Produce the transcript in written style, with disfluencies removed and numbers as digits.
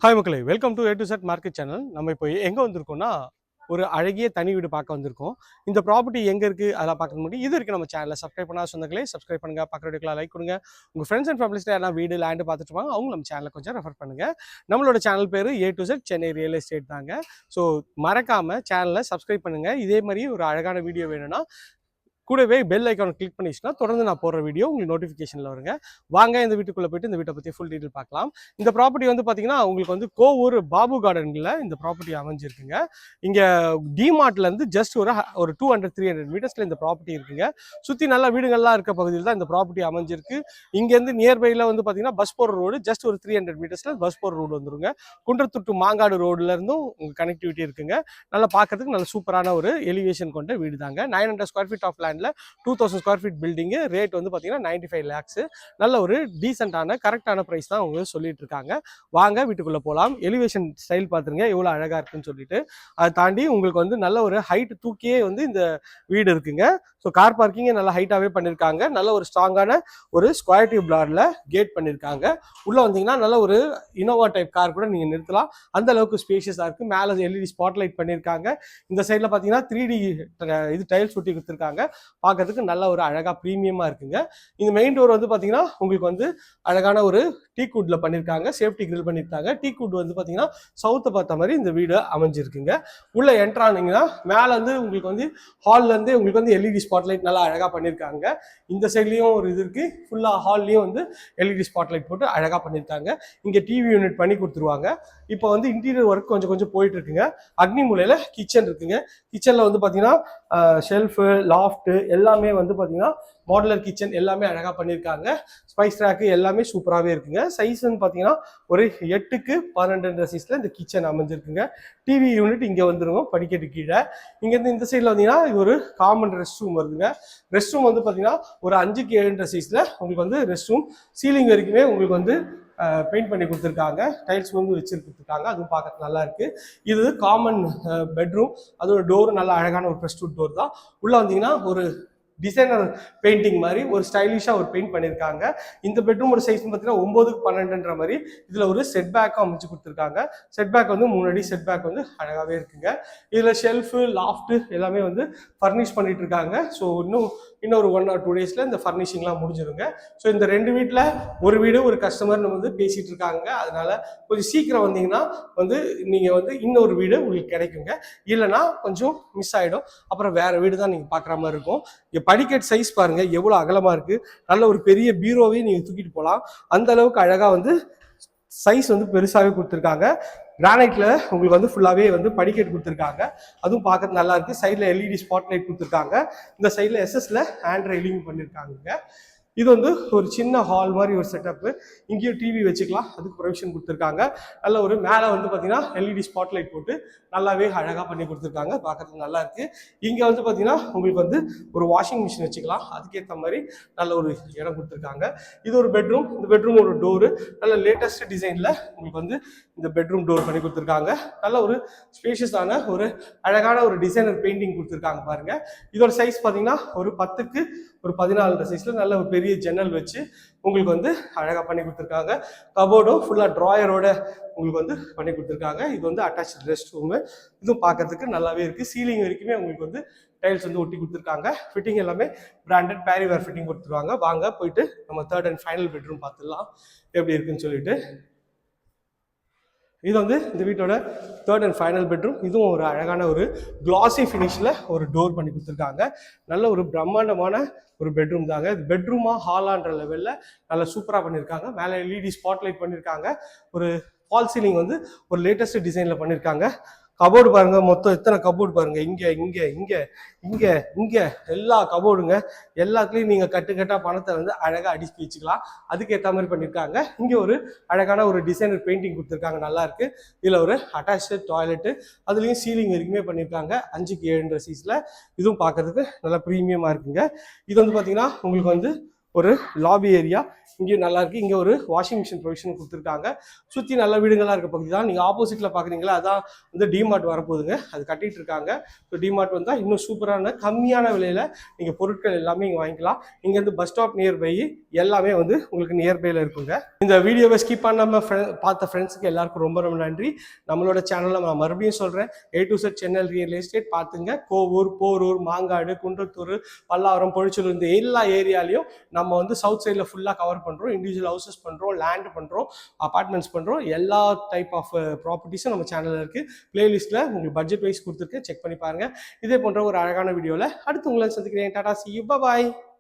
Hi மக்களே, welcome to A to Z market channel. நம்ம இப்போ எங்கே வந்திருக்கோம்னா, ஒரு அழகிய தனி வீடு பார்க்க வந்திருக்கோம். இந்த ப்ராப்பர்ட்டி எங்கே இருக்குது அதெல்லாம் பார்க்க முடியும். இது வரைக்கும் நம்ம சேனலை சப்ஸ்கிரைப் பண்ணாத சொந்தங்களே சப்ஸ்கிரைப் பண்ணுங்கள், பக்கத்து வீடியோக்கெலாம் லைக் கொடுங்க. உங்கள் ஃப்ரெண்ட்ஸ் அண்ட் ஃபேமிலிஸ்ட்டு யாரா வீடு லேண்டு பார்த்துட்டு இருப்பாங்க, அவங்க நம்ம சேனலை கொஞ்சம் ரெஃபர் பண்ணுங்கள். நம்மளோட சேனல் பேர் A to Z Chennai real estate தாங்க. ஸோ மறக்காமல் சேனலை சப்ஸ்கிரைப் பண்ணுங்கள். இதே மாதிரி ஒரு அழகான வீடியோ வேணும்னா கூடவே பெல் ஐக்கானை கிளிக் பண்ணிச்சுன்னா தொடர்ந்து நான் போடுற வீடியோ உங்களுக்கு நோட்டிஃபிகேஷனில் வருங்க. வாங்க இந்த வீட்டுக்குள்ளே போய்ட்டு இந்த வீட்டை பற்றி ஃபுல் டீட்டெயில் பார்க்கலாம். இந்த ப்ராப்பர்ட்டி வந்து பார்த்தீங்கன்னா உங்களுக்கு வந்து கோவூர் பாபு கார்டனில் இந்த ப்ராப்பர்ட்டி அமைஞ்சிருக்குங்க. இங்கே டிமார்ட்லேருந்து ஜஸ்ட் ஒரு 200-300 மீட்டர்ஸில் இந்த ப்ராப்பர்ட்டி இருக்குங்க. சுற்றி நல்லா வீடுகள்லாம் இருக்க பகுதியில் தான் இந்த ப்ராப்பர்ட்டி அமைஞ்சிருக்கு. இங்கேருந்து நியர்பையில் வந்து பார்த்தீங்கன்னா பஸ் போகிற ரோடு ஜஸ்ட் ஒரு 300 மீட்டர்ஸில் பஸ் போகிற ரோடு வந்துருங்க. குன்றத்தூர் டு மாங்காடு ரோடுலேருந்தும் உங்கள் கனெக்டிவிட்டி இருக்குங்க. நல்லா பார்க்கறதுக்கு நல்ல சூப்பரான ஒரு எலிவேஷன் கொண்ட வீடு தாங்க. 900 square feet of land 2000 square feet building. Rate வந்து பார்த்தீங்கன்னா 95 lakhs. நல்ல ஒரு டீசெண்டான கரெக்டான ப்ரைஸ் தான் அவங்க சொல்லிட்டு இருக்காங்க. வாங்க வீட்டுக்குள்ளே போகலாம். எலிவேஷன் ஸ்டைல் பார்த்துருங்க எவ்வளோ அழகாக இருக்குன்னு சொல்லிட்டு. அதை தாண்டி உங்களுக்கு வந்து நல்ல ஒரு ஹைட் தூக்கியே வந்து இந்த வீடு இருக்குங்க. ஸோ கார் பார்க்கிங்கே நல்லா ஹைட்டாகவே பண்ணியிருக்காங்க. நல்ல ஒரு ஸ்ட்ராங்கான ஒரு ஸ்கொயர் டியூப் லாரில் கேட் பண்ணியிருக்காங்க. உள்ளே வந்தீங்கன்னா நல்ல ஒரு இனோவா டைப் கார் கூட நீங்கள் நிறுத்தலாம். அந்த அளவுக்கு ஸ்பேஷியஸாக இருக்குது. மேலே LED ஸ்பாட் லைட் பண்ணியிருக்காங்க. இந்த சைடில் பார்த்தீங்கன்னா 3D இது டைல்ஸ் ஒட்டி கொடுத்துருக்காங்க. பார்க்கறதுக்கு நல்ல ஒரு அழகாக ப்ரீமியமாக இருக்குங்க. இந்த மெயின் டோர் வந்து பார்த்தீங்கன்னா உங்களுக்கு வந்து அழகான ஒரு டீக் வுட்ல பண்ணியிருக்காங்க. சேஃப்டி கிரில் பண்ணியிருக்காங்க. டீக் வுட் வந்து பார்த்தீங்கன்னா சவுத்தை பார்த்த மாதிரி இந்த வீடு அமைஞ்சிருக்குங்க. உள்ள என்ட்ரானீங்கன்னா மேலே வந்து உங்களுக்கு வந்து ஹால்லேருந்து உங்களுக்கு வந்து LED ஸ்பாட் லைட் நல்லா அழகாக பண்ணியிருக்காங்க. இந்த சைட்லேயும் ஒரு இது இருக்குது. ஃபுல்லாக ஹால்லையும் வந்து LED ஸ்பாட் லைட் போட்டு அழகாக பண்ணியிருக்காங்க. இங்கே டிவி யூனிட் பண்ணி கொடுத்துருவாங்க. இப்போ வந்து இன்டீரியர் ஒர்க் கொஞ்சம் போயிட்டு இருக்குங்க. அக்னி மூலையில் கிச்சன் இருக்குங்க. கிச்சனில் வந்து பார்த்தீங்கன்னா ஷெல்ஃபு, லாஃப்ட்டு எல்லாமே வந்து பார்த்தீங்கன்னா மாடுலர் கிச்சன் எல்லாமே அழகாக பண்ணியிருக்காங்க. ஸ்பைஸ் ரேக்கு எல்லாமே சூப்பராகவே இருக்குங்க. சைஸ்ன்னு பார்த்தீங்கன்னா ஒரு 8x12 சைஸில் இந்த கிச்சன் அமைஞ்சிருக்குங்க. டிவி யூனிட் இங்கே வந்துருங்க படிக்கட்டு கீழே. இங்கேருந்து இந்த சைடில் வந்தீங்கன்னா இது ஒரு காமன் ரெஸ்ட் ரூம் வருதுங்க. ரெஸ்ட் ரூம் வந்து பார்த்தீங்கன்னா ஒரு 5x7 சைஸில் உங்களுக்கு வந்து ரெஸ்ட் ரூம். சீலிங் வரைக்குமே உங்களுக்கு வந்து பெயிண்ட் பண்ணி கொடுத்துருக்காங்க. டைல்ஸ் வந்து வச்சு கொடுத்துருக்காங்க. அதுவும் பார்க்கறது நல்லா இருக்கு. இது காமன் பெட்ரூம். அதோட டோர் நல்லா அழகான ஒரு ப்ரெஸ்டூட் டோர் தான். உள்ள வந்தீங்கன்னா ஒரு டிசைனர் பெயிண்டிங் மாதிரி ஒரு ஸ்டைலிஷாக ஒரு பெயிண்ட் பண்ணியிருக்காங்க. இந்த பெட்ரூம் ஒரு சைஸ் பார்த்தீங்கன்னா 9x12 மாதிரி இதில் ஒரு செட் பேக்கும் அமைச்சு கொடுத்துருக்காங்க. செட் பேக் வந்து 3 அடி செட் பேக் வந்து அழகாகவே இருக்குங்க. இதில் ஷெல்ஃபு, லாஃப்ட்டு எல்லாமே வந்து ஃபர்னிஷ் பண்ணிட்டு இருக்காங்க. ஸோ இன்னொரு 1 or 2 டேஸில் இந்த ஃபர்னிஷிங்லாம் முடிஞ்சிருங்க. ஸோ இந்த 2 வீட்டில் ஒரு வீடு ஒரு கஸ்டமர்னு வந்து பேசிகிட்டு இருக்காங்க. அதனால கொஞ்சம் சீக்கிரம் வந்தீங்கன்னா வந்து நீங்கள் வந்து இன்னொரு வீடு உங்களுக்கு கிடைக்குங்க. இல்லைனா கொஞ்சம் மிஸ் ஆகிடும். அப்புறம் வேறு வீடு தான் நீங்கள் பார்க்குற மாதிரி இருக்கும். இங்கே படிக்கட் சைஸ் பாருங்கள் எவ்வளோ அகலமாக இருக்குது. நல்ல ஒரு பெரிய பீரோவையும் நீங்கள் தூக்கிட்டு போகலாம். அந்த அளவுக்கு அழகாக வந்து சைஸ் வந்து பெருசாகவே கொடுத்துருக்காங்க. கிரானைட்ல உங்களுக்கு வந்து ஃபுல்லாகவே வந்து படிக்கட்டு கொடுத்துருக்காங்க. அதுவும் பார்க்கறது நல்லா இருக்கு. சைடில் LED ஸ்பாட் லைட் கொடுத்துருக்காங்க. இந்த சைடில் SSல ஹேண்ட் ரெயிலிங் பண்ணியிருக்காங்க. இது வந்து ஒரு சின்ன ஹால் மாதிரி ஒரு செட்டப்பு. இங்கேயும் டிவி வச்சுக்கலாம். அதுக்கு ப்ரொவிஷன் கொடுத்துருக்காங்க. நல்ல ஒரு மேலே வந்து பார்த்தீங்கன்னா LED ஸ்பாட் லைட் போட்டு நல்லாவே அழகாக பண்ணி கொடுத்துருக்காங்க. பார்க்கறதுக்கு நல்லா இருக்கு. இங்கே வந்து பார்த்தீங்கன்னா உங்களுக்கு வந்து ஒரு வாஷிங் மிஷின் வச்சுக்கலாம். அதுக்கேற்ற மாதிரி நல்ல ஒரு இடம் கொடுத்துருக்காங்க. இது ஒரு பெட்ரூம். இந்த பெட்ரூம் ஒரு டோரு நல்ல லேட்டஸ்ட் டிசைனில் உங்களுக்கு வந்து இந்த பெட்ரூம் டோர் பண்ணி கொடுத்துருக்காங்க. நல்ல ஒரு ஸ்பேஷியஸான ஒரு அழகான ஒரு டிசைனர் பெயிண்டிங் கொடுத்துருக்காங்க பாருங்க. இதோட சைஸ் பார்த்தீங்கன்னா ஒரு 10x14 சைஸில் நல்ல ஒரு பெரிய ஜன்னல் வச்சு உங்களுக்கு வந்து அழகாக பண்ணி கொடுத்துருக்காங்க. கபோர்டும் ஃபுல்லாக ட்ராயரோட உங்களுக்கு வந்து பண்ணி கொடுத்துருக்காங்க. இது வந்து அட்டாச் ரெஸ்ட் ரூமு. இதுவும் பார்க்கறதுக்கு நல்லாவே இருக்குது. சீலிங் வரைக்குமே உங்களுக்கு வந்து டைல்ஸ் வந்து ஒட்டி கொடுத்துருக்காங்க. ஃபிட்டிங் எல்லாமே பிராண்டட் பேரிவேர் ஃபிட்டிங் கொடுத்துருவாங்க. வாங்க போயிட்டு நம்ம 3rd and final பெட்ரூம் பார்த்துடலாம் எப்படி இருக்குன்னு சொல்லிட்டு. இது வந்து இந்த வீட்டோட 3rd and final பெட்ரூம். இதுவும் ஒரு அழகான ஒரு கிளாசி ஃபினிஷில் ஒரு டோர் பண்ணி கொடுத்துருக்காங்க. நல்ல ஒரு பிரம்மாண்டமான ஒரு பெட்ரூம் தாங்க. இது பெட்ரூமா ஹாலான்ற லெவலில் நல்லா சூப்பராக பண்ணியிருக்காங்க. மேலே LED ஸ்பாட் லைட் பண்ணியிருக்காங்க. ஒரு ஃபால் சீலிங் வந்து ஒரு லேட்டஸ்ட் டிசைனில் பண்ணியிருக்காங்க. கபோர்டு பாருங்க, மொத்தம் எத்தனை கபோர்டு பாருங்க. இங்கே இங்கே இங்கே இங்கே இங்கே எல்லா கபோர்டுங்க. எல்லாத்துலேயும் நீங்கள் கட்டுக்கட்டாக பணத்தை வந்து அழகாக அடிச்சு வச்சுக்கலாம். அதுக்கேற்ற மாதிரி பண்ணியிருக்காங்க. இங்கே ஒரு அழகான ஒரு டிசைனர் பெயிண்டிங் கொடுத்துருக்காங்க. நல்லா இருக்கு. இதில் ஒரு அட்டாச்சு டாய்லெட்டு, அதுலேயும் சீலிங் வரைக்குமே பண்ணியிருக்காங்க. 5x7 சைஸில். இதுவும் பார்க்கறதுக்கு நல்லா ப்ரீமியமாக இருக்குங்க. இது வந்து பார்த்தீங்கன்னா உங்களுக்கு வந்து ஒரு லாபி ஏரியா, இங்கேயும் நல்லா இருக்குது. இங்கே ஒரு வாஷிங் மிஷின் ப்ரொவிஷன் கொடுத்துருக்காங்க. சுற்றி நல்ல வீடுகளாக இருக்க பகுதி தான். நீங்கள் ஆப்போசிட்டில் பார்க்குறீங்களா, அதான் வந்து டிமார்ட் வரப்போகுதுங்க. அது கட்டிகிட்டு இருக்காங்க. ஸோ டிமார்ட் வந்தால் இன்னும் சூப்பரான கம்மியான விலையில் நீங்கள் பொருட்கள் எல்லாமே இங்கே வாங்கிக்கலாம். இங்கேருந்து பஸ் ஸ்டாப் நியர்பை எல்லாமே வந்து உங்களுக்கு நியர்பையில் இருக்குங்க. இந்த வீடியோவை ஸ்கிப் பண்ணாமல் பார்த்த ஃப்ரெண்ட்ஸுக்கு எல்லாருக்கும் ரொம்ப ரொம்ப நன்றி. நம்மளோட சேனலில் நான் மறுபடியும் சொல்கிறேன், A to Z Chennai real estate பார்த்துங்க. கோவூர், போரூர், மாங்காடு, குன்றத்தூர், பல்லாவரம், பொழிச்சலூர் இந்த எல்லா ஏரியாலையும் நம்ம வந்து சவுத் சைடில் ஃபுல்லாக கவர் பண்ணுறோம். இண்டிவிஜுவல் ஹவுசஸ் பண்ணுறோம், லேண்ட் பண்ணுறோம், அபார்ட்மெண்ட்ஸ் பண்ணுறோம். எல்லா டைப் ஆஃப் ப்ராப்பர்ட்டிஸும் நம்ம சேனலில் இருக்குது. பிளேலிஸ்ட்டில் உங்களுக்கு பட்ஜெட் வைஸ் கொடுத்துருக்கு, செக் பண்ணி பாருங்கள். இதே போன்ற ஒரு அழகான வீடியோவில் அடுத்து உங்களை சந்திக்கிறேன். Tata, see you, bye bye.